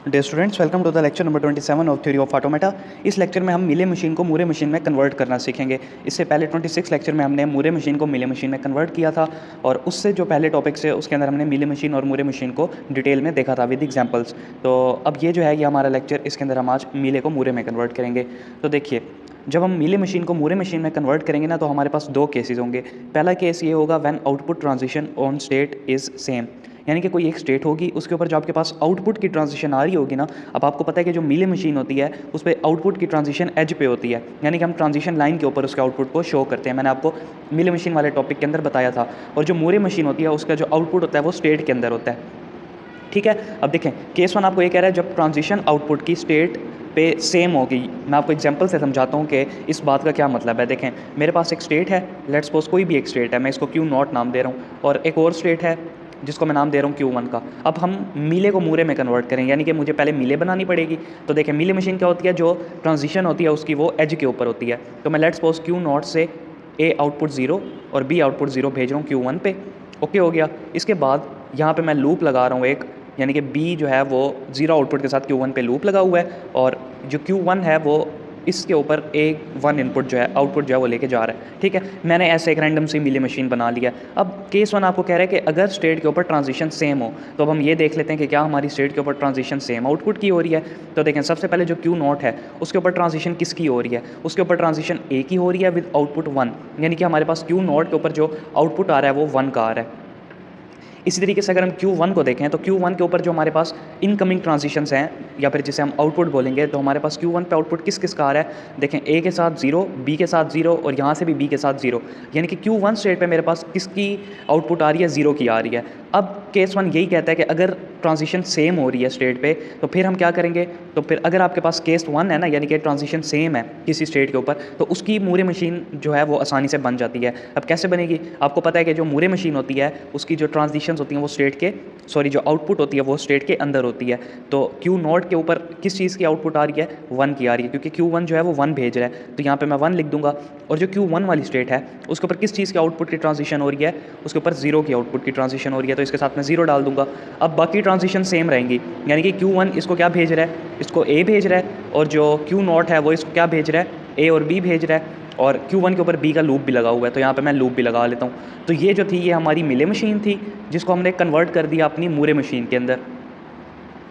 Day students, welcome to the lecture number 27 of theory of automata. इस lecture में हम मिले मशीन को मूरे मशीन में कन्वर्ट करना सीखेंगे। इससे पहले 26 लेक्चर में हमने मूरे मशीन को मिले मशीन में कन्वर्ट किया था, और उससे जो पहले टॉपिक्स है उसके अंदर हमने मिले मशीन और मूरे मशीन को डिटेल में देखा था विद एग्जांपल्स। तो अब ये जो है ये हमारा लेक्चर, इसके अंदर हम आज मिले को मूरे में कन्वर्ट करेंगे। तो देखिए, जब हम मिले मशीन को मूरे मशीन में कन्वर्ट करेंगे ना, तो हमारे पास दो केसेस होंगे। पहला केस ये होगा when output transition on state is same, यानी कि कोई एक स्टेट होगी, उसके ऊपर जो आपके पास आउटपुट की ट्रांजिशन आ रही होगी ना। अब आपको पता है कि जो मिले मशीन होती है उस पर आउटपुट की ट्रांजिशन एज पे होती है, यानी कि हम ट्रांजिशन लाइन के ऊपर उसके आउटपुट को शो करते हैं। मैंने आपको मिले मशीन वाले टॉपिक के अंदर बताया था। और जो मूरे मशीन होती है उसका जो आउटपुट होता है वो स्टेट के अंदर होता है। ठीक है, अब देखें केस वन आपको ये कह रहा है जब ट्रांजिशन आउटपुट की स्टेट पे सेम होगी। मैं आपको एग्जांपल से समझाता हूँ कि इस बात का क्या मतलब है। देखें, मेरे पास एक स्टेट है, लेट्स सपोज कोई भी एक स्टेट है, मैं इसको Q0 नाम दे रहा हूँ, और एक और स्टेट है जिसको मैं नाम दे रहा हूँ Q1 का। अब हम मिले को मूरे में कन्वर्ट करेंगे, यानी कि मुझे पहले मिले बनानी पड़ेगी। तो देखें, मिले मशीन क्या होती है, जो ट्रांजिशन होती है उसकी वो एज के ऊपर होती है। तो मैं लेट्स सपोज Q0 से A आउटपुट 0 और B आउटपुट 0 भेज रहा हूँ Q1 पे। ओके हो गया। इसके बाद यहाँ पे मैं लूप लगा रहा हूँ एक, यानी कि B जो है वो 0 आउटपुट के साथ Q1 पे लूप लगा हुआ है, और जो Q1 है वो इसके ऊपर एक 1 इनपुट जो है आउटपुट जो है वो लेके जा रहा है। ठीक है, मैंने ऐसे एक रैंडम सी मिले मशीन बना लिया। अब केस वन आपको कह रहा है कि अगर स्टेट के ऊपर ट्रांजिशन सेम हो, तो अब हम ये देख लेते हैं कि क्या हमारी स्टेट के ऊपर ट्रांजिशन सेम आउटपुट की हो रही है। तो देखें, सबसे पहले जो Q0 है उसके ऊपर ट्रांजिशन किसकी हो रही है, उसके ऊपर ट्रांजिशन A की हो रही है विद आउटपुट 1, यानी कि हमारे पास Q0 के ऊपर जो आउटपुट आ रहा है वो 1 का आ रहा है। इसी तरीके से अगर हम Q1 को देखें तो Q1 के ऊपर जो हमारे पास इनकमिंग ट्रांजिशंस हैं, या फिर जिसे हम आउटपुट बोलेंगे, तो हमारे पास Q1 पे आउटपुट किस किस का आ रहा है। देखें, A के साथ 0, B के साथ 0, और यहाँ से भी B के साथ 0, यानी कि Q1 स्टेट पे मेरे पास किसकी आउटपुट आ रही है, 0 की आ रही है। अब केस वन यही कहता है कि अगर ट्रांजिशन सेम हो रही है स्टेट पे, तो फिर हम क्या करेंगे। तो फिर अगर आपके पास केस वन है ना, यानी कि ट्रांजिशन सेम है किसी स्टेट के ऊपर, तो उसकी मूरे मशीन जो है वो आसानी से बन जाती है। अब कैसे बनेगी, आपको पता है कि जो मूरे मशीन होती है उसकी जो ट्रांजिशन होती हैं वो स्टेट के जो आउटपुट होती है वो स्टेट के अंदर होती है। तो Q0 के ऊपर किस चीज़ की आउटपुट आ रही है, 1 की आ रही है, क्योंकि Q1 जो है वो 1 भेज रहा है, तो यहाँ पे मैं 1 लिख दूंगा। और जो Q1 वाली स्टेट है उसके ऊपर किस चीज़ की आउटपुट की ट्रांजिशन हो रही है, उसके ऊपर 0 की आउटपुट की ट्रांजिशन हो रही है, तो इसके साथ मैं 0 डाल दूंगा। अब बाकी ट्रांजिशन सेम रहेंगी, यानी कि Q1 इसको क्या भेज रहा है, इसको A भेज रहा है, और जो Q0 है वो इसको क्या भेज रहा है, A और B भेज रहा है, और Q1 के ऊपर B का लूप भी लगा हुआ है। तो यहाँ पे मैं लूप भी लगा लेता हूँ। तो ये जो थी ये हमारी मिले मशीन थी, जिसको हमने कन्वर्ट कर दिया अपनी मूरे मशीन के अंदर।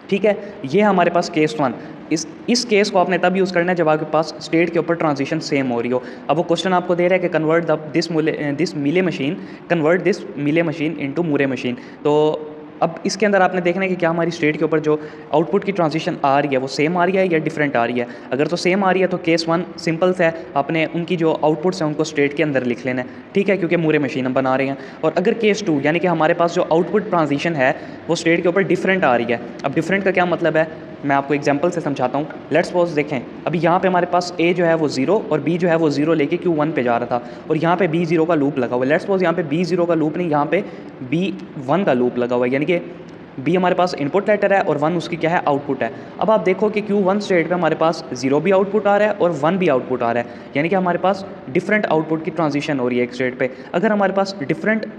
ठीक है, ये हमारे पास केस वन। इस केस को आपने तब यूज़ करना है जब आपके पास स्टेट के ऊपर ट्रांजिशन सेम हो रही हो। अब वो क्वेश्चन आपको दे रहा है कि कन्वर्ट दिस मिले मशीन, कन्वर्ट दिस मिले मशीन इनटू मूरे मशीन। तो अब इसके अंदर आपने देखना है कि क्या हमारी स्टेट के ऊपर जो आउटपुट की ट्रांजिशन आ रही है वो सेम आ रही है या डिफरेंट आ रही है। अगर तो सेम आ रही है तो केस वन सिंपल सा है, आपने उनकी जो आउटपुट्स हैं उनको स्टेट के अंदर लिख लेना है। ठीक है, क्योंकि मूरे मशीन हम बना रहे हैं। और अगर केस टू, यानी कि हमारे पास जो आउटपुट ट्रांजिशन है वो स्टेट के ऊपर डिफरेंट आ रही है। अब डिफरेंट का क्या मतलब है, मैं आपको एग्जांपल से समझाता हूँ। लेट्स सपोज देखें, अभी यहाँ पे हमारे पास A जो है वो 0 और B जो है वो 0 लेके Q1 पे जा रहा था, और यहाँ पे B0 का लूप लगा हुआ है। लेट्स सपोज यहाँ पे B0 का लूप नहीं, यहाँ पे B1 का लूप लगा हुआ है, यानी कि B हमारे पास इनपुट लेटर है और 1 उसकी क्या है, आउटपुट है। अब आप देखो कि Q1 स्टेट पे हमारे पास 0 भी आउटपुट आ रहा है और 1 भी आउटपुट आ रहा है, यानी कि हमारे पास डिफरेंट आउटपुट की ट्रांजिशन हो रही है एक स्टेट पे। अगर हमारे पास डिफरेंट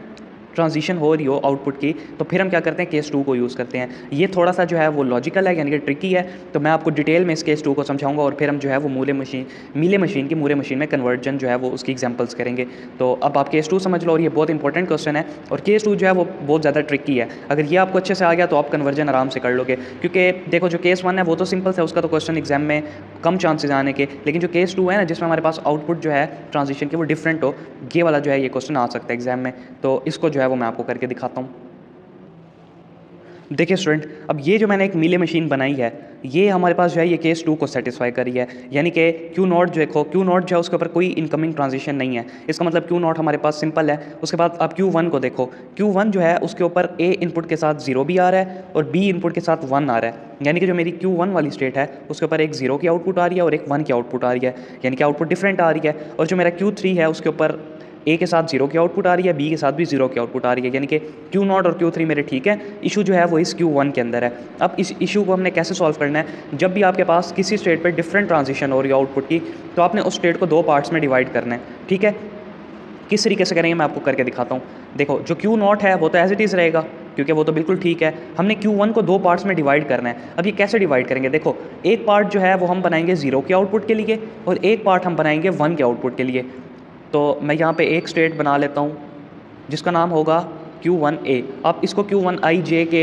ट्रांजिशन हो रही हो आउटपुट की, तो फिर हम क्या करते हैं, केस टू को यूज़ करते हैं। ये थोड़ा सा जो है वो लॉजिकल है, यानी कि ट्रिकी है। तो मैं आपको डिटेल में इस केस टू को समझाऊंगा, और फिर हम जो है वो मिले मशीन की मूरे मशीन में कन्वर्जन जो है वो उसकी एग्जांपल्स करेंगे। तो अब आप केस टू समझ लो, और ये बहुत इंपॉर्टेंट क्वेश्चन है, और केस टू जो है वो बहुत ज़्यादा ट्रिकी है। अगर ये आपको अच्छे से आ गया तो आप कन्वर्जन आराम से कर लोगे, क्योंकि देखो जो केस वन है वो तो सिंपल है, उसका तो क्वेश्चन एग्जाम में कम चांसेस आने के। लेकिन जो केस टू है ना, जिसमें हमारे पास आउटपुट जो है ट्रांजिशन के वो डिफरेंट हो, ये वाला जो है ये क्वेश्चन आ सकता है एग्जाम में। तो इसको जो है वो मैं आपको करके दिखाता हूँ। देखिए स्टूडेंट, अब ये जो मैंने एक मिले मशीन बनाई है, ये हमारे पास जो है ये केस टू को सेटिस्फाई कर रही है, यानी कि Q0 जो देखो, Q0 जो है उसके ऊपर कोई इनकमिंग ट्रांजिशन नहीं है। इसका मतलब Q0 हमारे पास सिंपल है। उसके बाद आप Q1 को देखो, Q1 जो है उसके ऊपर A इनपुट के साथ 0 भी आ रहा है और B इनपुट के साथ 1 आ रहा है, यानी कि जो मेरी Q1 वाली स्टेट है उसके ऊपर एक 0 की आउटपुट आ रही है और एक 1 की आउटपुट आ रही है, यानी कि आउटपुट डिफरेंट आ रही है। और जो मेरा Q3 है उसके ऊपर A के साथ 0 की आउटपुट आ रही है, B के साथ भी 0 की आउटपुट आ रही है, यानी कि Q0 और Q3 मेरे ठीक है। इशू जो है वो इस Q1 के अंदर है। अब इस इशू को हमने कैसे सॉल्व करना है, जब भी आपके पास किसी स्टेट पे डिफरेंट ट्रांजिशन हो रही है आउटपुट की, तो आपने उस स्टेट को दो पार्ट्स में डिवाइड करना है। ठीक है, किस तरीके से करेंगे मैं आपको करके दिखाता हूँ। देखो, जो Q0 है वो तो एज इट इज़ रहेगा, क्योंकि वो तो बिल्कुल ठीक है। हमने Q1 को 2 पार्ट्स में डिवाइड करना है। अब ये कैसे डिवाइड करेंगे? देखो, एक पार्ट जो है वो हम बनाएंगे 0 के आउटपुट के लिए और एक पार्ट हम बनाएंगे 1 के आउटपुट के लिए। तो मैं यहाँ पे एक स्टेट बना लेता हूँ जिसका नाम होगा Q1A। आप इसको Q1I J K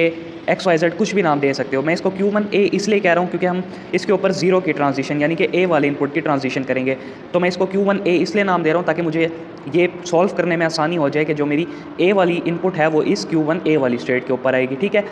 XYZ कुछ भी नाम दे सकते हो। मैं इसको Q1A इसलिए कह रहा हूँ क्योंकि हम इसके ऊपर 0 की ट्रांजिशन यानी कि A वाले इनपुट की ट्रांजिशन करेंगे। तो मैं इसको Q1A इसलिए नाम दे रहा हूँ ताकि मुझे ये सॉल्व करने में आसानी हो जाए कि जो मेरी A वाली इनपुट है वो इस Q1A वाली स्टेट के ऊपर आएगी, ठीक है।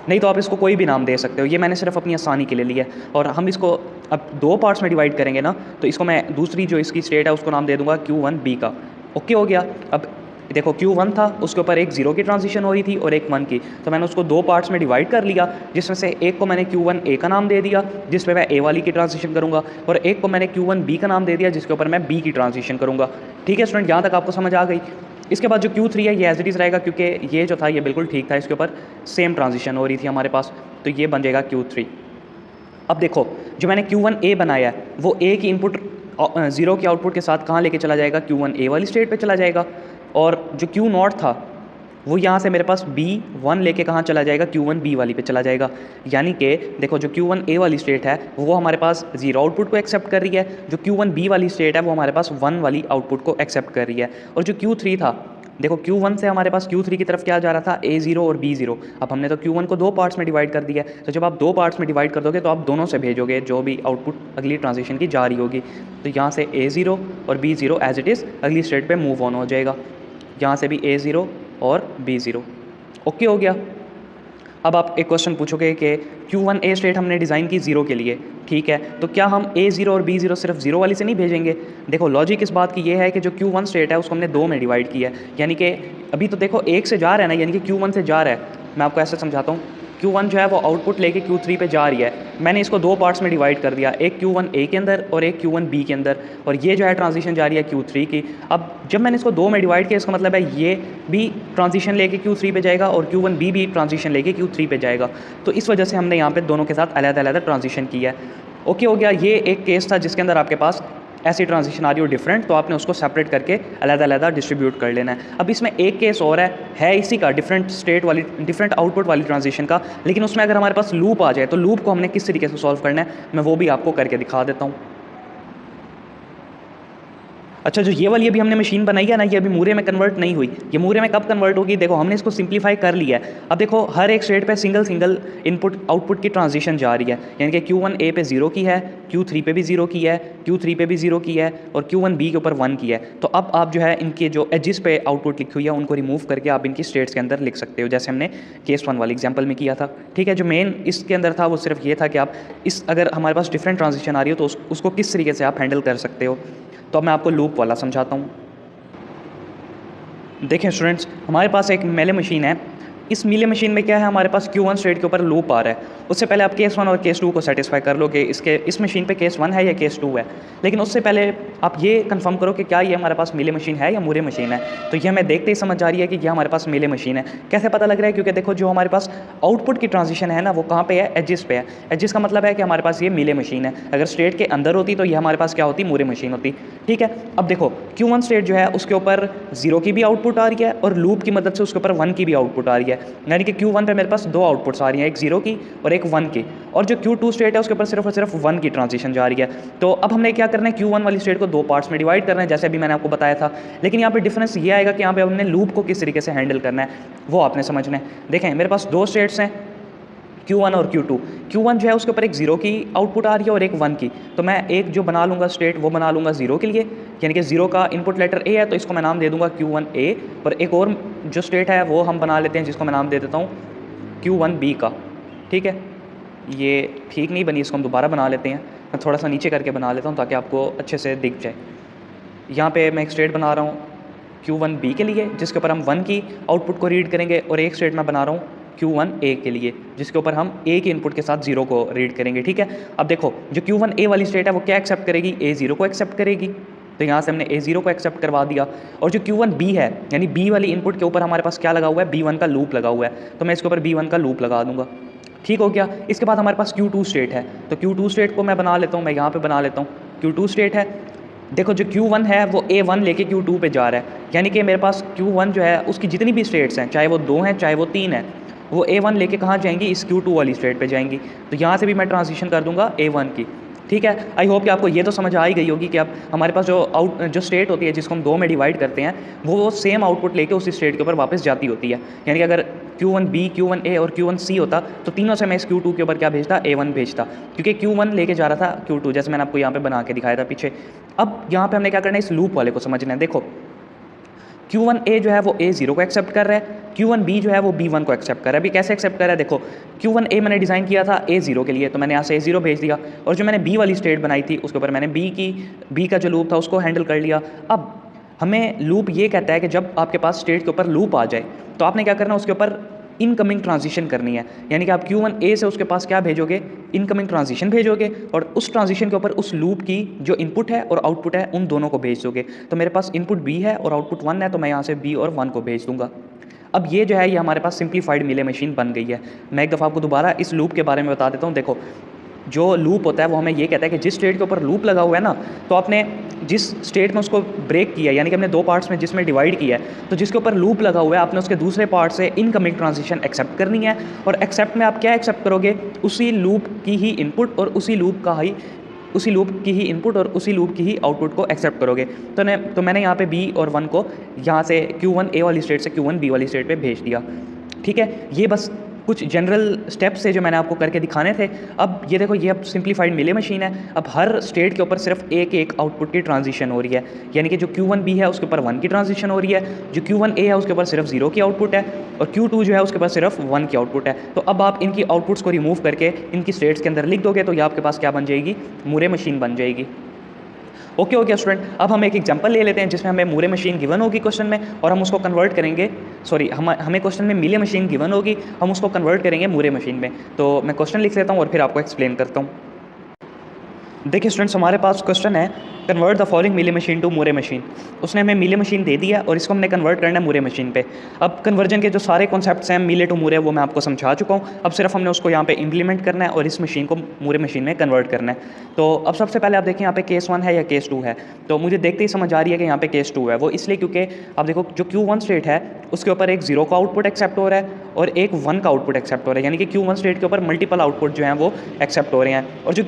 नहीं तो आप इसको कोई भी नाम दे सकते हो, ये मैंने सिर्फ अपनी आसानी के लिए लिया है। और हम इसको अब 2 पार्ट्स में डिवाइड करेंगे ना, तो इसको मैं दूसरी जो इसकी स्टेट है उसको नाम दे दूँगा Q1B का। ओके हो गया। अब देखो, Q1 था, उसके ऊपर एक 0 की ट्रांजिशन हो रही थी और एक 1 की, तो मैंने उसको 2 पार्ट्स में डिवाइड कर लिया, जिसमें से एक को मैंने Q1A का नाम दे दिया जिसमें मैं A वाली की ट्रांजिशन करूँगा, और एक को मैंने Q1B का नाम दे दिया जिसके ऊपर मैं B की ट्रांजिशन करूँगा। ठीक है स्टूडेंट, यहाँ तक आपको समझ आ गई। इसके बाद जो Q3 है ये एज इट इज़ रहेगा क्योंकि ये जो था ये बिल्कुल ठीक था, इसके ऊपर सेम ट्रांजिशन हो रही थी हमारे पास, तो ये बन जाएगा Q3। अब देखो, जो मैंने Q1A बनाया है वो A की इनपुट 0 के आउटपुट के साथ कहाँ लेके चला जाएगा? Q1A वाली स्टेट पे चला जाएगा। और जो Q0 था वो यहाँ से मेरे पास B1 लेके कहाँ चला जाएगा? Q1B वाली पे चला जाएगा। यानी कि देखो, जो Q1A वाली स्टेट है वो हमारे पास 0 आउटपुट को एक्सेप्ट कर रही है, जो Q1B वाली स्टेट है वो हमारे पास 1 वाली आउटपुट को एक्सेप्ट कर रही है। और जो Q3 था, देखो Q1 से हमारे पास Q3 की तरफ क्या जा रहा था? A0 और B0। अब हमने तो Q1 को 2 पार्ट्स में डिवाइड कर दिया है, तो जब आप 2 पार्ट्स में डिवाइड कर दोगे तो आप दोनों से भेजोगे जो भी आउटपुट अगली ट्रांजिशन की जा रही होगी। तो यहाँ से A0 और B0 एज इट इज़ अगली स्टेट पे मूव ऑन हो जाएगा, यहाँ से भी A0 और B0। ओके हो गया। अब आप एक क्वेश्चन पूछोगे कि Q1A स्टेट हमने डिज़ाइन की 0 के लिए, ठीक है, तो क्या हम A0 और B0 सिर्फ 0 वाली से नहीं भेजेंगे? देखो, लॉजिक इस बात की ये है कि जो Q1 स्टेट है उसको हमने 2 में डिवाइड किया है, यानी कि अभी तो देखो 1 से जा रहा है ना, यानी कि Q1 से जा रहा है। मैं आपको ऐसे समझाता हूँ, Q1 जो है वो आउटपुट लेके Q3 पे जा रही है। मैंने इसको 2 पार्ट्स में डिवाइड कर दिया, एक Q1A के अंदर और एक Q1B के अंदर, और ये जो है ट्रांजिशन जा रही है Q3 की। अब जब मैंने इसको 2 में डिवाइड किया, इसका मतलब है ये भी ट्रांजिशन लेके Q3 पे जाएगा और Q1B भी ट्रांजिशन लेके Q3 पे जाएगा। तो इस वजह से हमने यहाँ पे दोनों के साथ अलग-अलग ट्रांजिशन किया है। ओके हो गया। ये एक केस था जिसके अंदर आपके पास ऐसी ट्रांजिशन आ रही हो डिफरेंट, तो आपने उसको सेपरेट करके अलग-अलग डिस्ट्रीब्यूट कर लेना है। अब इसमें एक केस और है इसी का, डिफरेंट स्टेट वाली, डिफरेंट आउटपुट वाली ट्रांजिशन का, लेकिन उसमें अगर हमारे पास लूप आ जाए तो लूप को हमने किस तरीके से सॉल्व करना है मैं वो भी आपको करके दिखा देता हूँ। अच्छा, जो ये वाली अभी हमने मशीन बनाई है ना, ये अभी मूरे में कन्वर्ट नहीं हुई। ये मूरे में कब कन्वर्ट होगी? देखो, हमने इसको सिंप्लीफाई कर लिया है। अब देखो, हर एक स्टेट पे सिंगल इनपुट आउटपुट की ट्रांजिशन जा रही है, यानी कि Q1A पे 0 की है, Q3 पे भी 0 की है, Q3 पे भी 0 की है और Q1B के ऊपर 1 की है। तो अब आप जो है इनके जो एजिस पे आउटपुट लिखी हुई है उनको रिमूव करके आप इनकी स्टेट्स के अंदर लिख सकते हो, जैसे हमने केस 1 वाली एग्जाम्पल में किया था। ठीक है, जो मेन इसके अंदर था वो सिर्फ ये था कि आप अगर हमारे पास डिफरेंट ट्रांजिशन आ रही हो तो उसको किस तरीके से आप हैंडल कर सकते हो। तो अब मैं आपको लूप वाला समझाता हूँ। देखें स्टूडेंट्स, हमारे पास एक मेले मशीन है। इस मेले मशीन में क्या है, हमारे पास Q1 स्टेट के ऊपर लूप आ रहा है। उससे पहले आप केस 1 और केस 2 को सेटिस्फाई कर लो कि इस मशीन पे केस 1 है या केस 2 है। लेकिन उससे पहले आप ये कंफर्म करो कि क्या ये हमारे पास मेले मशीन है या मूरे मशीन है। तो ये हमें देखते ही समझ आ रही है कि ये हमारे पास मेले मशीन है। कैसे पता लग रहा है? क्योंकि देखो, जो हमारे पास आउटपुट की ट्रांजिशन है ना वो कहाँ पे है? एजिस पे है। एजिस का मतलब है कि हमारे पास ये मेले मशीन है। अगर स्टेट के अंदर होती तो ये हमारे पास क्या होती? मूरे मशीन होती। ठीक है, अब देखो, Q1 स्टेट जो है उसके ऊपर 0 की भी आउटपुट आ रही है और लूप की मदद से उसके ऊपर 1 की भी आउटपुट आ रही है, यानी कि Q1 पे मेरे पास 2 आउटपुट्स आ रही हैं, एक 0 की और एक 1 की। और जो Q2 स्टेट है उसके ऊपर सिर्फ और सिर्फ 1 की ट्रांजिशन जा रही है। तो अब हमने क्या करना है? Q1 वाली स्टेट को 2 पार्ट्स में डिवाइड करना है, जैसे अभी मैंने आपको बताया था। लेकिन यहाँ पे डिफरेंस ये आएगा कि यहाँ पे हमने लूप को किस तरीके से हैंडल करना है वो आपने समझना है। देखें, मेरे पास 2 स्टेट्स हैं, Q1 और Q2। Q1 जो है उसके ऊपर एक 0 की आउटपुट आ रही है और एक 1 की। तो मैं एक जो बना लूँगा स्टेट वो बना लूँगा 0 के लिए, यानी कि 0 का इनपुट लेटर A है तो इसको मैं नाम दे दूँगा Q1A। और एक और जो स्टेट है वो हम बना लेते हैं जिसको मैं नाम दे देता हूँ Q1B का। ठीक है, ये ठीक नहीं बनी, इसको हम दोबारा बना लेते हैं। मैं थोड़ा सा नीचे करके बना लेता हूँ ताकि आपको अच्छे से दिख जाए। यहाँ पे मैं एक स्टेट बना रहा हूँ Q1B के लिए जिसके ऊपर हम 1 की आउटपुट को रीड करेंगे, और एक स्टेट मैं बना रहा हूँ Q1A के लिए जिसके ऊपर हम A के इनपुट के साथ 0 को रीड करेंगे। ठीक है, अब देखो, जो Q1A वाली स्टेट है वो क्या एक्सेप्ट करेगी? A0 को एक्सेप्ट करेगी। तो यहाँ से हमने A0 को एक्सेप्ट करवा दिया। और जो Q1B है, यानी B वाली इनपुट के ऊपर हमारे पास क्या लगा हुआ है? B1 का लूप लगा हुआ है, तो मैं इसके ऊपर B1 का लूप लगा दूंगा। ठीक हो गया। इसके बाद हमारे पास Q2 स्टेट है, तो Q2 स्टेट को मैं बना लेता हूँ, मैं यहाँ पे बना लेता हूँ। Q2 स्टेट है, देखो जो Q1 है वो A1 लेके Q2 पे जा रहा है, यानी कि मेरे पास Q1 जो है उसकी जितनी भी स्टेट्स हैं, चाहे वो 2 हैं चाहे वो 3 हैं, वो A1 लेके कहाँ जाएंगी, इस Q2 वाली स्टेट पे जाएंगी। तो यहाँ से भी मैं ट्रांजिशन कर दूंगा A1 की। ठीक है, आई होप कि आपको ये तो समझ आ ही गई होगी कि अब हमारे पास जो स्टेट होती है जिसको हम 2 में डिवाइड करते हैं वो सेम आउटपुट लेके उसी स्टेट के ऊपर वापस जाती होती है। यानी कि अगर Q1B, Q1A और Q1C होता तो तीनों से मैं इस Q2 के ऊपर क्या भेजता, A1 भेजता, क्योंकि Q1 लेके जा रहा था Q2, जैसे मैंने आपको यहाँ पे बना के दिखाया था पीछे। अब यहाँ पे हमने क्या करना है, इस लूप वाले को समझना है। देखो Q1A जो है वो A0 को एक्सेप्ट कर रहा है, Q1B जो है वो B1 को एक्सेप्ट कर रहा है। अभी कैसे एक्सेप्ट कर रहा है, देखो Q1A मैंने डिज़ाइन किया था A0 के लिए, तो मैंने यहाँ से A0 भेज दिया, और जो मैंने B वाली स्टेट बनाई थी उसके ऊपर मैंने B का जो लूप था उसको हैंडल कर लिया। अब हमें लूप ये कहता है कि जब आपके पास स्टेट के ऊपर लूप आ जाए तो आपने क्या करना है, उसके ऊपर इनकमिंग ट्रांजिशन करनी है। यानी कि आप Q1A से उसके पास क्या भेजोगे, इनकमिंग ट्रांजिशन भेजोगे, और उस ट्रांजिशन के ऊपर उस लूप की जो इनपुट है और आउटपुट है उन दोनों को भेज दोगे। तो मेरे पास इनपुट B है और आउटपुट 1 है, तो मैं यहाँ से B और 1 को भेज दूंगा। अब ये जो है ये हमारे पास सिंप्लीफाइड मिले मशीन बन गई है। मैं एक दफ़ा आपको दोबारा इस लूप के बारे में बता देता हूँ। देखो जो लूप होता है वो हमें ये कहता है कि जिस स्टेट के ऊपर लूप लगा हुआ है ना, तो आपने जिस स्टेट में उसको ब्रेक किया, यानी कि हमने 2 पार्ट्स में जिसमें डिवाइड किया है, तो जिसके ऊपर लूप लगा हुआ है आपने उसके दूसरे पार्ट से इनकमिंग ट्रांजिशन एक्सेप्ट करनी है। और एक्सेप्ट में आप क्या एक्सेप्ट करोगे, उसी लूप की ही इनपुट और उसी लूप की ही इनपुट और उसी लूप की ही आउटपुट को एक्सेप्ट करोगे। तो मैंने यहाँ पे B और 1 को यहाँ से Q1A वाली स्टेट से Q1B वाली स्टेट पे भेज दिया। ठीक है, ये बस कुछ जनरल स्टेप्स है जो मैंने आपको करके दिखाने थे। अब ये देखो, ये अब सिंप्लीफाइड मिले मशीन है। अब हर स्टेट के ऊपर सिर्फ एक आउटपुट की ट्रांजिशन हो रही है, यानी कि जो Q1B है उसके ऊपर 1 की ट्रांजिशन हो रही है, जो Q1A है उसके ऊपर सिर्फ 0 की आउटपुट है, और Q2 जो है उसके पास सिर्फ 1 की आउटपुट है। तो अब आप इनकी आउटपुट्स को रिमूव करके इनकी स्टेट्स के अंदर लिख दोगे तो ये आपके पास क्या बन जाएगी, मूरे मशीन बन जाएगी। ओके स्टूडेंट, अब हम एक एग्जांपल ले लेते हैं जिसमें हमें मूरे मशीन गिवन होगी क्वेश्चन में, और हम उसको कन्वर्ट करेंगे, हमें क्वेश्चन में मिले मशीन गिवन होगी, हम उसको कन्वर्ट करेंगे मूरे मशीन में। तो मैं क्वेश्चन लिख लेता हूँ और फिर आपको एक्सप्लेन करता हूँ। देखिए स्टूडेंट्स, हमारे पास क्वेश्चन है कन्वर्ट द फॉलोइंग मिले मशीन टू मूरे मशीन। उसने हमें मिले मशीन दे दिया और इसको हमने कन्वर्ट करना है मूरे मशीन पे। अब कन्वर्जन के जो सारे कॉन्सेप्ट्स हैं मिले टू मूरे वो मैं आपको समझा चुका हूँ। अब सिर्फ हमने उसको यहाँ पे इंप्लीमेंट करना है और इस मशीन को मूरे मशीन में कन्वर्ट करना है। तो अब सबसे पहले आप देखें यहाँ पे केस 1 है या केस 2 है। तो मुझे देखते ही समझ आ रही है कि यहाँ पे केस 2 है। वो इसलिए क्योंकि आप देखो जो Q1 स्टेट है उसके ऊपर एक 0 का आउटपुट एक्सेप्ट हो रहा है और एक 1 का आउटपुट एक्सेप्ट हो रहा है, यानी कि Q1 स्टेट के ऊपर मल्टीपल आउटपुट जो हैं वो एक्सेप्ट हो रहे हैं। और जो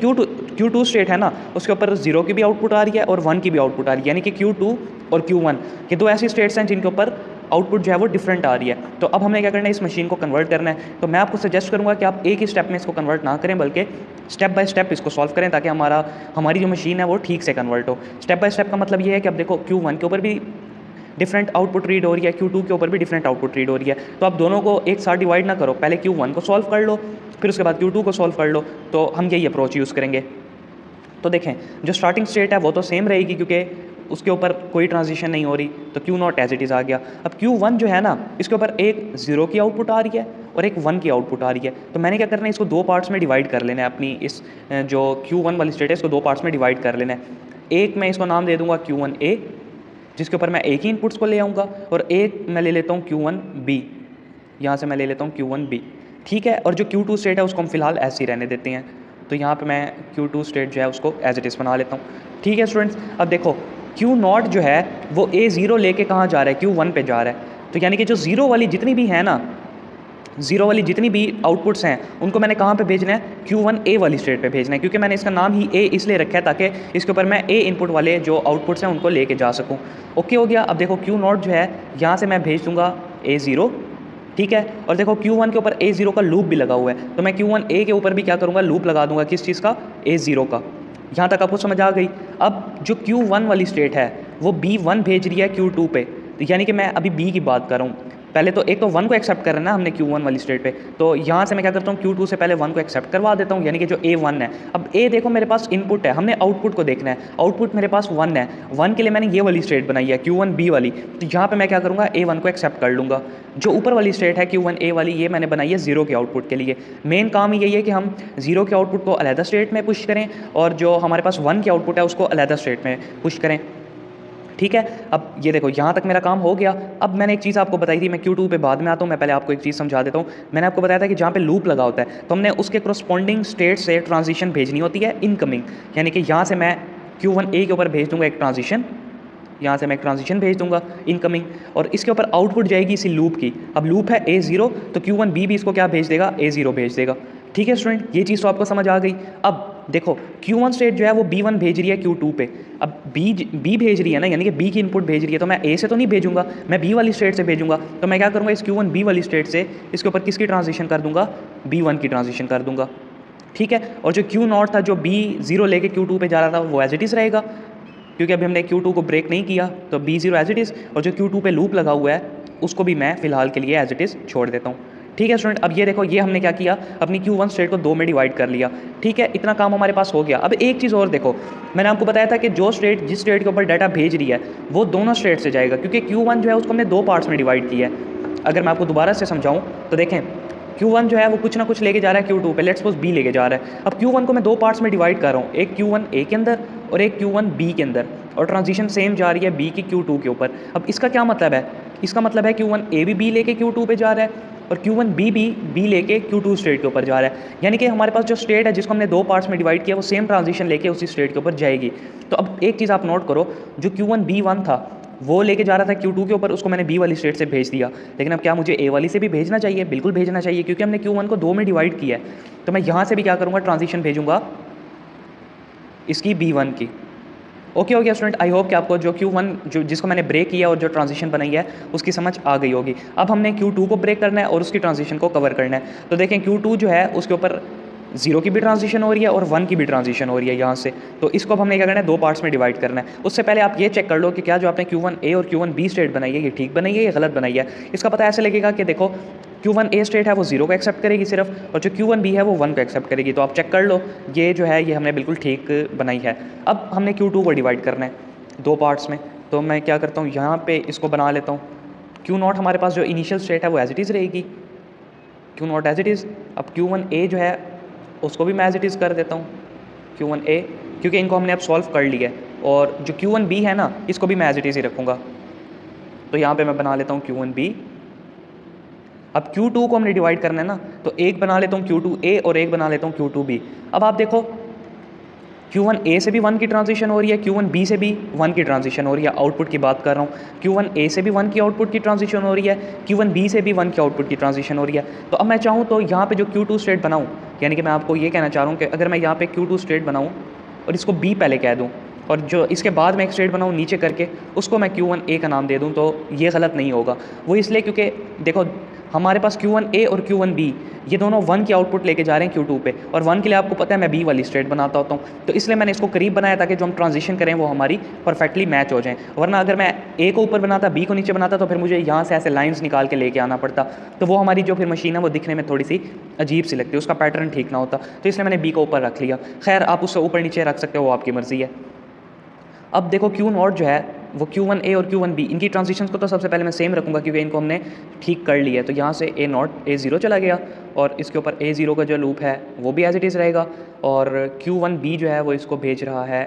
Q2 स्टेट है ना उसके ऊपर 0 की भी आउटपुट आ रही है और 1 की भी आउटपुट आ रही है, यानी कि Q2 और Q1 ये 2 ऐसी स्टेट्स हैं जिनके ऊपर आउटपुट जो है वो डिफरेंट आ रही है। तो अब हमें क्या करना है, इस मशीन को कन्वर्ट करना है। तो मैं आपको सजेस्ट करूँगा कि आप एक ही स्टेप में इसको कन्वर्ट ना करें, बल्कि स्टेप बाय स्टेप इसको सॉल्व करें ताकि हमारी जो मशीन है वो ठीक से कन्वर्ट हो। स्टेप बाय स्टेप का मतलब ये है कि अब देखो Q1 के ऊपर भी डिफरेंट आउटपुट रीड हो रही है, Q2 के ऊपर भी डिफरेंट आउटपुट रीड हो रही है। तो आप दोनों को एक साथ डिवाइड ना करो, पहले Q1 को सॉल्व कर लो, फिर उसके बाद Q2 को सॉल्व कर लो। तो हम यही अप्रोच यूज़ करेंगे। तो देखें जो स्टार्टिंग स्टेट है वो तो सेम रहेगी क्योंकि उसके ऊपर कोई ट्रांजिशन नहीं हो रही, तो Q0 एज इट इज़ आ गया। अब Q1 जो है ना इसके ऊपर एक 0 की आउटपुट आ रही है और एक 1 की आउटपुट आ रही है। तो मैंने क्या करना है, इसको 2 पार्ट्स में डिवाइड कर लेना है। अपनी इस जो Q1 वाली स्टेट है इसको 2 पार्ट्स में डिवाइड कर लेना है। एक मैं इसको नाम दे दूंगा Q1A, जिसके ऊपर मैं एक ही इनपुट्स को ले आऊँगा, और एक मैं ले लेता हूँ Q1B, यहाँ से मैं ले लेता हूँ Q1B। ठीक है, और जो Q2 स्टेट है उसको हम फिलहाल ऐसे ही रहने देते हैं। तो यहाँ पे मैं Q2 स्टेट जो है उसको एज इट इज़ बना लेता हूँ। ठीक है स्टूडेंट्स, अब देखो Q0 जो है वो A0 लेके कहाँ जा रहा है, Q1 पे जा रहा है। तो यानी कि जो 0 वाली जितनी भी है ना, 0 वाली जितनी भी आउटपुट्स हैं उनको मैंने कहाँ पे भेजना है, Q1A वाली स्टेट पे भेजना है, क्योंकि मैंने इसका नाम ही A इसलिए रखा है ताकि इसके ऊपर मैं A इनपुट वाले जो आउटपुट्स हैं उनको लेके जा सकूँ। ओके हो गया। अब देखो Q0 जो है यहाँ से मैं भेज दूँगा A0। ठीक है, और देखो Q1 के ऊपर A0 का लूप भी लगा हुआ है, तो मैं Q1A के ऊपर भी क्या करूँगा, लूप लगा दूंगा। किस चीज़ का, A0 का। यहाँ तक आपको समझ आ गई। अब जो Q1 वाली स्टेट है वो B1 भेज रही है Q2 पे, तो यानी कि मैं अभी B की बात कर रहा हूँ। पहले तो एक तो 1 को एक्सेप्ट करना है हमने Q1 वाली स्टेट पे, तो यहाँ से मैं क्या करता हूँ, Q2 से पहले 1 को एक्सेप्ट करवा देता हूँ, यानी कि जो A1 है। अब A देखो मेरे पास इनपुट है, हमने आउटपुट को देखना है। आउटपुट मेरे पास 1 है, 1 के लिए मैंने ये वाली स्टेट बनाई है Q1B वाली, तो यहाँ पे मैं क्या करूँगा, A1 को एक्सेप्ट कर लूँगा। जो ऊपर वाली स्टेट है Q1A वाली, ये मैंने बनाई है 0 के आउटपुट के लिए। मेन काम यही है कि हम 0 के आउटपुट को अलहदा स्टेट में पुश करें और जो हमारे पास 1 के आउटपुट है उसको अलहदा स्टेट में पुश करें। ठीक है, अब ये देखो यहाँ तक मेरा काम हो गया। अब मैंने एक चीज़ आपको बताई थी, मैं Q2 पे बाद में आता हूँ, मैं पहले आपको एक चीज़ समझा देता हूँ। मैंने आपको बताया था कि जहाँ पे लूप लगा होता है तो हमने उसके करस्पॉन्डिंग स्टेट से ट्रांजिशन भेजनी होती है इनकमिंग, यानी कि यहाँ से मैं Q1A के ऊपर भेज दूँगा एक ट्रांजिशन, यहाँ से मैं एक ट्रांजिशन भेज दूंगा इनकमिंग, और इसके ऊपर आउटपुट जाएगी इसी लूप की। अब लूप है A0, तो Q1B भी इसको क्या भेज देगा, A0 भेज देगा। ठीक है स्टूडेंट, ये चीज़ तो आपको समझ आ गई। अब देखो Q1 स्टेट जो है वो B1 भेज रही है Q2 पे। अब B भेज रही है ना, यानी कि B की इनपुट भेज रही है, तो मैं A से तो नहीं भेजूंगा, मैं B वाली स्टेट से भेजूंगा। तो मैं क्या करूँगा, इस Q1B वाली स्टेट से इसके ऊपर किसकी ट्रांजिशन कर दूंगा, B1 की ट्रांजिशन कर दूंगा। ठीक है, और जो Q0 था, जो B0 लेके Q2 पे जा रहा था, वो एज इट इज़ रहेगा, क्योंकि अभी हमने Q2 को ब्रेक नहीं किया, तो B0 एज इट इज़, और जो Q2 पे लूप लगा हुआ है उसको भी मैं फ़िलहाल के लिए एज इट इज़ छोड़ देता हूँ। ठीक है स्टूडेंट, अब ये देखो, ये हमने क्या किया, अपनी Q1 स्टेट को 2 में डिवाइड कर लिया। ठीक है, इतना काम हमारे पास हो गया। अब एक चीज़ और देखो, मैंने आपको बताया था कि जो स्टेट जिस स्टेट के ऊपर डाटा भेज रही है वो दोनों स्टेट से जाएगा, क्योंकि Q1 जो है उसको हमने 2 पार्ट्स में डिवाइड किया है। अगर मैं आपको दोबारा से समझाऊँ तो देखें, Q1 जो है वो कुछ ना कुछ लेके जा रहा है Q2 पे, लेट्स सपोज B लेके जा रहा है। अब Q1 को मैं 2 पार्ट्स में डिवाइड कर रहा हूँ, एक Q1 A के अंदर और एक Q1 B के अंदर, और ट्रांजिशन सेम जा रही है B की Q2 के ऊपर। अब इसका क्या मतलब है, इसका मतलब है Q1 A भी B लेके Q2 पे जा रहा है और Q1 B भी B लेके Q2 स्टेट के ऊपर जा रहा है। यानी कि हमारे पास जो स्टेट है जिसको हमने 2 पार्ट्स में डिवाइड किया, वो सेम ट्रांजिशन लेके उसी स्टेट के ऊपर जाएगी। तो अब एक चीज़ आप नोट करो, जो Q1 B1 था वो लेके जा रहा था Q2 के ऊपर, उसको मैंने B वाली स्टेट से भेज दिया। लेकिन अब क्या मुझे A वाली से भी भेजना चाहिए? बिल्कुल भेजना चाहिए, क्योंकि हमने Q1 को 2 में डिवाइड किया है। तो मैं यहाँ से भी क्या करूँगा, ट्रांजिशन भेजूँगा इसकी B1 की। ओके हो गया स्टूडेंट, आई होप कि आपको जो Q1 जो जिसको मैंने ब्रेक किया और जो ट्रांजिशन बनाई है उसकी समझ आ गई होगी। अब हमने Q2 को ब्रेक करना है और उसकी ट्रांजिशन को कवर करना है। तो देखें, Q2 जो है उसके ऊपर 0 की भी ट्रांजिशन हो रही है और 1 की भी ट्रांजिशन हो रही है यहाँ से। तो इसको अब हमने क्या करना है, 2 पार्ट्स में डिवाइड करना है। उससे पहले आप ये चेक कर लो कि क्या जो आपने Q1A और Q1B स्टेट बनाई है ये ठीक बनाई है या गलत बनाई है। इसका पता ऐसे लगेगा कि देखो, Q1A स्टेट है वो 0 को एक्सेप्ट करेगी सिर्फ, और जो Q1B है वो 1 को एक्सेप्ट करेगी। तो आप चेक कर लो, ये जो है ये हमने बिल्कुल ठीक बनाई है। अब हमने Q2 को डिवाइड करना है 2 पार्ट्स में। तो मैं क्या करता हूँ, यहाँ पे इसको बना लेता हूँ। Q0 हमारे पास जो इनिशियल स्टेट है वो एज इट इज़ रहेगी, Q0 एज इट इज़। अब Q1A जो है उसको भी मैं एज इट इज़ कर देता हूँ, Q1A, क्योंकि इनको हमने अब सॉल्व कर लिया है। और जो Q1B है ना, इसको भी मैं एज इट इज़ ही रखूँगा। तो यहाँ पे मैं बना लेता हूँ Q1B। अब Q2 को हमने डिवाइड करना है ना, तो एक बना लेता हूँ Q2A और एक बना लेता हूँ Q2B। अब आप देखो, Q1A से भी 1 की ट्रांजिशन हो रही है, Q1B से भी 1 की ट्रांजिशन हो रही है। आउटपुट की बात कर रहा हूँ, Q1A से भी 1 की आउटपुट की ट्रांजिशन हो रही है, Q1B से भी 1 की आउटपुट की ट्रांजिशन हो रही है। तो अब मैं चाहूँ तो यहाँ पे जो Q2 स्टेट बनाऊँ, यानी कि मैं आपको ये कहना चाह रहा हूँ कि अगर मैं यहाँ पे Q2 स्टेट बनाऊँ और इसको B पहले कह दूँ, और जो इसके बाद मैं एक स्टेट बनाऊँ नीचे करके, उसको मैं Q1A का नाम दे दूँ, तो ये गलत नहीं होगा। वो इसलिए क्योंकि देखो, हमारे पास Q1A और Q1B ये दोनों 1 की आउटपुट लेके जा रहे हैं Q2 पे, और 1 के लिए आपको पता है मैं B वाली स्टेट बनाता होता हूँ। तो इसलिए मैंने इसको करीब बनाया ताकि जो हम ट्रांजिशन करें वो हमारी परफेक्टली मैच हो जाएं। वरना अगर मैं A को ऊपर बनाता, B को नीचे बनाता, तो फिर मुझे यहाँ से ऐसे लाइन्स निकाल के लेके आना पड़ता, तो वो हमारी जो फिर मशीन है वो दिखने में थोड़ी सी अजीब सी लगती है, उसका पैटर्न ठीक ना होता। तो इसलिए मैंने B को ऊपर रख लिया। खैर, आप उससे ऊपर नीचे रख सकते हो, वो आपकी मर्ज़ी है। अब देखो, Q0 जो है वो Q1A और Q1B इनकी ट्रांजिशंस को तो सबसे पहले मैं सेम रखूँगा, क्योंकि इनको हमने ठीक कर लिया है। तो यहाँ से A0 चला गया, और इसके ऊपर A0 का जो लूप है वो भी एज इट इज़ रहेगा, और Q1B जो है वो इसको भेज रहा है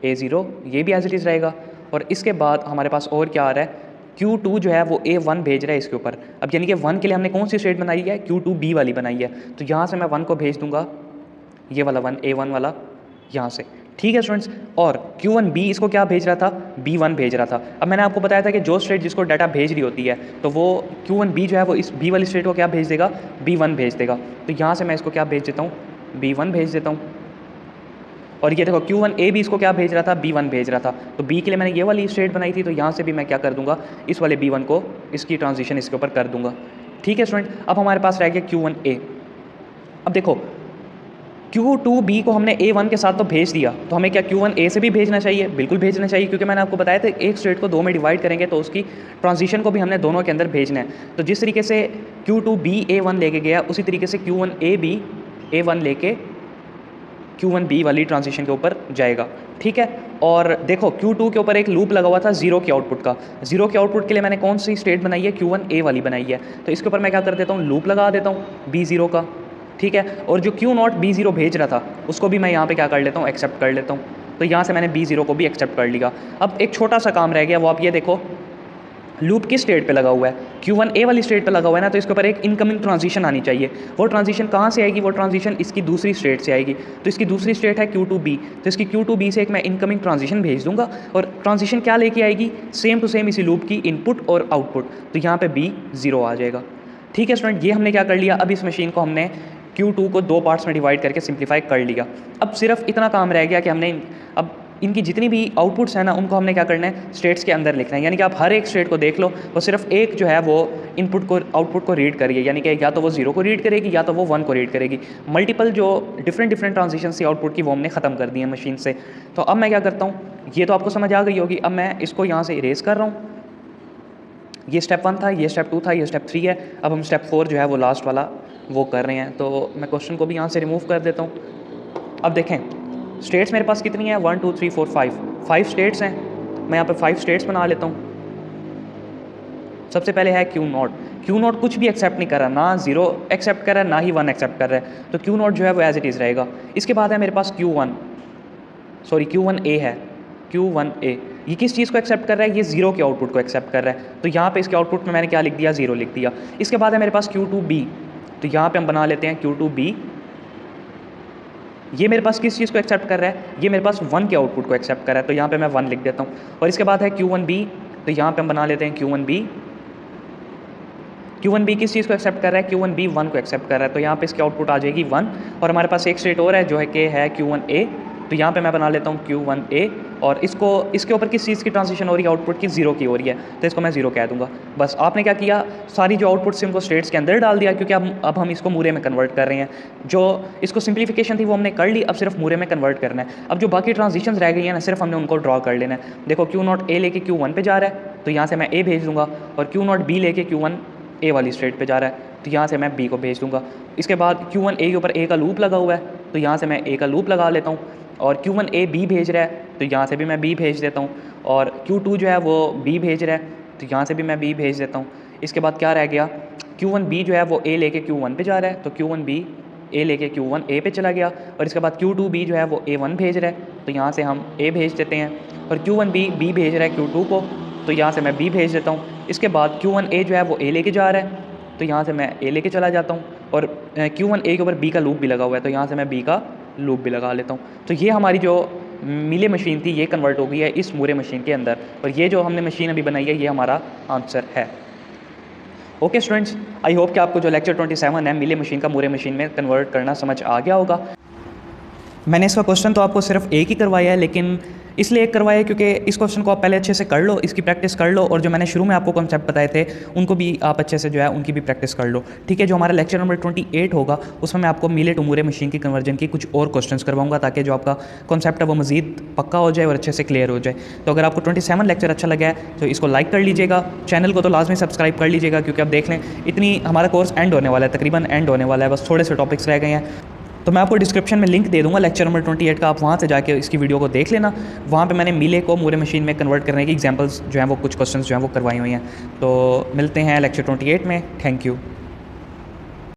A0, ये भी एज इट इज़ रहेगा। और इसके बाद हमारे पास और क्या आ रहा है, Q2 जो है वो A1 भेज रहा है इसके ऊपर। अब यानी कि 1 के लिए हमने कौन सी स्टेट बनाई है, Q2B वाली बनाई है। तो यहाँ से मैं 1 को भेज दूँगा, ये वाला 1 A1 वाला यहाँ से। ठीक है स्टूडेंट्स, और Q1B इसको क्या भेज रहा था, B1 भेज रहा था। अब मैंने आपको बताया था कि जो स्टेट जिसको डाटा भेज रही होती है, तो वो Q1B जो है वो इस B वाली स्टेट को क्या भेज देगा, B1 भेज देगा। तो यहाँ से मैं इसको क्या भेज देता हूँ, B1 भेज देता हूँ। और ये देखो, Q1A भी इसको क्या भेज रहा था, B1 भेज रहा था। तो B के लिए मैंने ये वाली स्टेट बनाई थी, तो यहाँ से भी मैं क्या कर दूँगा, इस वाले B1 को इसकी ट्रांजिशन इसके ऊपर कर दूँगा। ठीक है स्टूडेंट, अब हमारे पास रह गया Q1A। अब देखो, Q2B को हमने A1 के साथ तो भेज दिया, तो हमें क्या Q1A से भी भेजना चाहिए? बिल्कुल भेजना चाहिए, क्योंकि मैंने आपको बताया था एक स्टेट को 2 में डिवाइड करेंगे तो उसकी ट्रांजिशन को भी हमने दोनों के अंदर भेजना है। तो जिस तरीके से Q2B A1 लेके गया, उसी तरीके से Q1A भी A1 लेके Q1B वाली ट्रांजिशन के ऊपर जाएगा। ठीक है, और देखो Q2 के ऊपर एक लूप लगा हुआ था 0 की आउटपुट का। 0 की आउटपुट के लिए मैंने कौन सी स्टेट बनाई है, Q1A वाली बनाई है। तो इसके ऊपर मैं क्या कर देता हूँ, लूप लगा देता हूँ B0 का। ठीक है, और जो Q0 B0 भेज रहा था उसको भी मैं यहाँ पे क्या कर लेता हूँ, एक्सेप्ट कर लेता हूँ। तो यहाँ से मैंने B0 को भी एक्सेप्ट कर लिया। अब एक छोटा सा काम रह गया, वो आप ये देखो, लूप किस स्टेट पे लगा हुआ है, Q1A वाली स्टेट पे लगा हुआ है ना, तो इसके ऊपर एक इनकमिंग ट्रांजिशन आनी चाहिए। वो ट्रांजिशन कहाँ से आएगी, वो ट्रांजिशन इसकी दूसरी स्टेट से आएगी। तो इसकी दूसरी स्टेट है Q2B, तो इसकी Q2B से एक मैं इनकमिंग ट्रांजिशन भेज दूंगा और ट्रांजिशन क्या लेके आएगी, सेम टू सेम इसी लूप की इनपुट और आउटपुट। तो यहाँ पर B 0 आ जाएगा। ठीक है स्टूडेंट, ये हमने क्या कर लिया, अब इस मशीन को हमने Q2 को 2 पार्ट्स में डिवाइड करके सिंप्लीफाई कर लिया। अब सिर्फ इतना काम रह गया कि हमने अब इनकी जितनी भी आउटपुट्स हैं ना, उनको हमने क्या करना है, स्टेट्स के अंदर लिखना है। यानी कि आप हर एक स्टेट को देख लो, वो सिर्फ एक जो है वो इनपुट को आउटपुट को रीड करिए, यानी कि या तो वो 0 को रीड करेगी या तो वो 1 को रीड करेगी। मल्टीपल जो डिफरेंट ट्रांजिशन से आउटपुट की वो हमने ख़त्म कर दी है मशीन से। तो अब मैं क्या करता हूँ, ये तो आपको समझ आ गई होगी। अब मैं इसको यहाँ से इरेज कर रहा हूँ। ये स्टेप 1 था, ये स्टेप 2 था, ये स्टेप 3 है। अब हम स्टेप 4 जो है वो लास्ट वाला वो कर रहे हैं। तो मैं क्वेश्चन को भी यहाँ से रिमूव कर देता हूँ। अब देखें स्टेट्स मेरे पास कितनी है, 1 2 3 4 5 स्टेट्स हैं। मैं यहाँ पे 5 स्टेट्स बना लेता हूँ। सबसे पहले है Q0 कुछ भी एक्सेप्ट नहीं कर रहा, ना 0 एक्सेप्ट कर रहा है ना ही 1 एक्सेप्ट कर रहा है। तो Q0 जो है वो एज इट इज़ रहेगा। इसके बाद है मेरे पास Q1A है, Q1A। ये किस चीज़ को एक्सेप्ट कर रहा है, ये 0 के आउटपुट को एक्सेप्ट कर रहा है। तो यहाँ पे इसके आउटपुट में मैंने क्या लिख दिया, 0 लिख दिया। इसके बाद है मेरे पास Q2B, तो यहाँ पे हम बना लेते हैं Q2B। ये मेरे पास किस चीज़ को एक्सेप्ट कर रहा है, ये मेरे पास 1 के आउटपुट को एक्सेप्ट कर रहा है। तो यहाँ पे मैं 1 लिख देता हूँ। और इसके बाद है Q1B, तो यहाँ पे हम बना लेते हैं Q1B। Q1B किस चीज़ को एक्सेप्ट कर रहा है, Q1B 1 को एक्सेप्ट कर रहा है। तो यहाँ पे इसकी आउटपुट आ जाएगी 1। और हमारे पास एक स्टेट और है जो है कि है Q1A, तो यहाँ पे मैं बना लेता हूँ Q1A। और इसको इसके ऊपर किस चीज़ की ट्रांजिशन हो रही है, आउटपुट की 0 की हो रही है, तो इसको मैं 0 कह दूँगा। बस आपने क्या किया, सारी जो आउटपुट्स उनको स्टेट्स के अंदर डाल दिया, क्योंकि अब हम इसको मूरे में कन्वर्ट कर रहे हैं। जो इसको सिंप्लीफिकेशन थी वो हमने कर ली, अब सिर्फ मूरे में कन्वर्ट करना है। अब जो बाकी ट्रांजिशन रह गई हैं ना, सिर्फ हमने उनको ड्रॉ कर लेना है। देखो Q0A लेके Q1 पे जा रहा है, तो यहाँ से मैं A भेज दूँगा। और Q0B लेके Q1A वाली स्टेट पे जा रहा है, तो यहाँ से मैं B को भेज दूँगा। इसके बाद Q1A के ऊपर A का लूप लगा हुआ है, तो यहाँ से मैं A का लूप लगा लेता हूँ। और Q1A B भेज रहा है, तो यहाँ से भी मैं B भेज देता हूँ। और Q2 जो है वो B भेज रहा है, तो यहाँ से भी मैं B भेज देता हूँ। इसके बाद क्या रह गया, Q1B जो है वो A लेके Q1 पे जा रहा है, तो Q1B A लेके Q1A पे चला गया। और इसके बाद Q2B जो है वो A1 भेज रहा है, तो यहाँ से हम A भेज देते हैं। और Q1B B भेज रहा है Q2 को, तो यहाँ से मैं B भेज देता हूँ। इसके बाद Q1A जो है वो A लेके जा रहा है, तो यहाँ से मैं A लेके चला जाता हूँ। और Q1A के ऊपर B का लूप भी लगा हुआ है, तो यहाँ से मैं B का लूप भी लगा लेता हूँ। तो ये हमारी जो मिले मशीन थी ये कन्वर्ट हो गई है इस मूरे मशीन के अंदर। और ये जो हमने मशीन अभी बनाई है ये हमारा आंसर है। ओके स्टूडेंट्स, आई होप कि आपको जो लेक्चर 27 है मिले मशीन का मूरे मशीन में कन्वर्ट करना समझ आ गया होगा। मैंने इसका क्वेश्चन तो आपको सिर्फ एक ही करवाया है, लेकिन इसलिए एक करवाया है क्योंकि इस क्वेश्चन को आप पहले अच्छे से कर लो, इसकी प्रैक्टिस कर लो। और जो मैंने शुरू में आपको कॉन्सेप्ट बताए थे उनको भी आप अच्छे से जो है उनकी भी प्रैक्टिस कर लो। ठीक है, जो हमारा लेक्चर नंबर 28 होगा उसमें मैं आपको मिले टू मूरे मशीन की कन्वर्जन की कुछ और क्वेश्चंस करवाऊंगा, ताकि जो आपका कॉन्सेप्ट है वो मजीद पक्का हो जाए और अच्छे से क्लियर हो जाए। तो अगर आपको 27 लेक्चर अच्छा लगा है तो इसको लाइक कर लीजिएगा, चैनल को तो लाजमी सब्सक्राइब कर लीजिएगा, क्योंकि आप देख लें इतनी हमारा कोर्स एंड होने वाला है, तकरीबन एंड होने वाला है, बस थोड़े से टॉपिक्स रह गए हैं। तो मैं आपको डिस्क्रिप्शन में लिंक दे दूंगा लेक्चर नंबर 28 का, आप वहाँ से जाके इसकी वीडियो को देख लेना। वहाँ पे मैंने मिले को मूरे मशीन में कन्वर्ट करने की एग्जांपल्स जो हैं वो कुछ क्वेश्चंस जो हैं वो करवाई हुई हैं। तो मिलते हैं लेक्चर 28 में। Thank you.